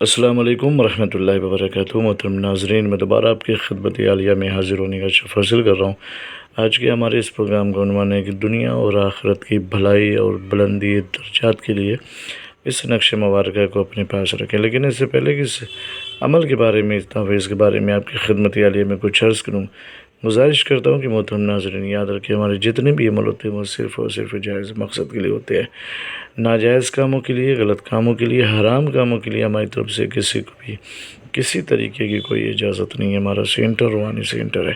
السلام علیکم ورحمۃ اللہ وبرکاتہ۔ محترم ناظرین، میں دوبارہ آپ کی خدمت عالیہ میں حاضر ہونے کا شرف حاصل کر رہا ہوں۔ آج کے ہمارے اس پروگرام کا عنوان ہے کہ دنیا اور آخرت کی بھلائی اور بلندی درجات کے لیے اس نقش مبارکہ کو اپنے پاس رکھیں۔ لیکن اس سے پہلے کہ اس عمل کے بارے میں، اس تحفظ کے بارے میں آپ کی خدمت عالیہ میں کچھ عرض کروں، گزارش کرتا ہوں کہ محترم ناظرین یاد رکھیں، ہمارے جتنے بھی عمل ہوتے ہیں وہ صرف اور صرف جائز مقصد کے لیے ہوتے ہیں۔ ناجائز کاموں کے لیے، غلط کاموں کے لیے، حرام کاموں کے لیے ہماری طرف سے کسی کو بھی کسی طریقے کی کوئی اجازت نہیں ہے۔ ہمارا سینٹر روحانی سینٹر ہے۔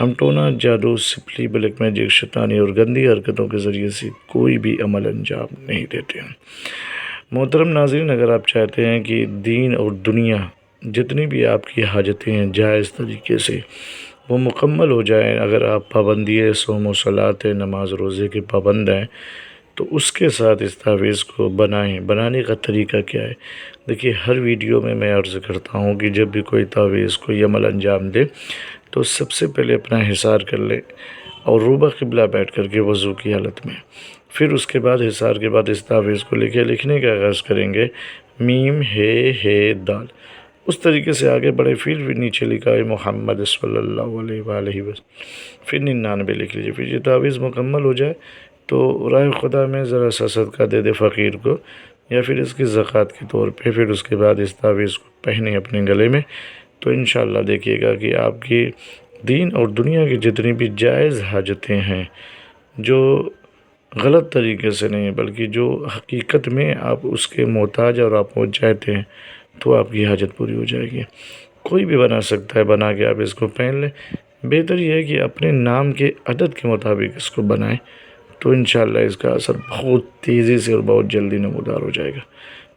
ہم ٹونا، جادو، سپلی، بلیک میجک، شیطانی اور گندی حرکتوں کے ذریعے سے کوئی بھی عمل انجام نہیں دیتے ہیں۔ محترم ناظرین، اگر آپ چاہتے ہیں کہ دین اور دنیا جتنی بھی آپ کی حاجتیں ہیں جائز طریقے سے وہ مکمل ہو جائیں، اگر آپ پابندی صوم و صلاۃ، نماز روزے کے پابند ہیں، تو اس کے ساتھ اس تحویز کو بنانے کا طریقہ کیا ہے؟ دیکھیے، ہر ویڈیو میں عرض کرتا ہوں کہ جب بھی کوئی تحویز کوئی عمل انجام دے تو سب سے پہلے اپنا حصار کر لے اور روبہ قبلہ بیٹھ کر کے وضو کی حالت میں، پھر اس کے بعد حصار کے بعد اس تحویز کو لکھنے کا آغاز کریں گے۔ میم ہے دال، اس طریقے سے آگے بڑھے، پھر نیچے لکھا ہے محمد صلی اللہ علیہ وآلہ وسلم، پھر 99 لکھ لیجیے۔ پھر یہ تحویز مکمل ہو جائے تو راہ خدا میں ذرا سا صدقہ دے دے فقیر کو، یا پھر اس کی زکوٰۃ کے طور پہ، پھر اس کے بعد اس تحویز کو پہنے اپنے گلے میں، تو انشاءاللہ دیکھیے گا کہ آپ کی دین اور دنیا کی جتنی بھی جائز حاجتیں ہیں، جو غلط طریقے سے نہیں بلکہ جو حقیقت میں آپ اس کے محتاج اور آپ پہنچ جاتے ہیں، تو آپ کی حاجت پوری ہو جائے گی۔ کوئی بھی بنا سکتا ہے، بنا کے آپ اس کو پہن لیں۔ بہتر یہ ہے کہ اپنے نام کے عدد کے مطابق اس کو بنائیں، تو انشاءاللہ اس کا اثر بہت تیزی سے اور بہت جلدی نمودار ہو جائے گا۔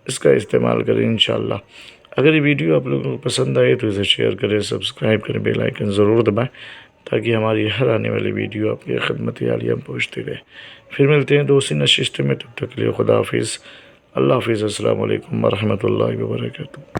اس کا استعمال کریں انشاءاللہ۔ اگر یہ ویڈیو آپ لوگوں کو پسند آئے تو اسے شیئر کریں، سبسکرائب کریں، بیل آئیکن ضرور دبائیں تاکہ ہماری ہر آنے والی ویڈیو آپ کی خدمت عالیہ میں پہنچتی رہے۔ پھر ملتے ہیں دوسری نشست میں، تب تک کے لیے خدا حافظ، اللہ حافظ، السلام علیکم ورحمۃ اللہ وبرکاتہ۔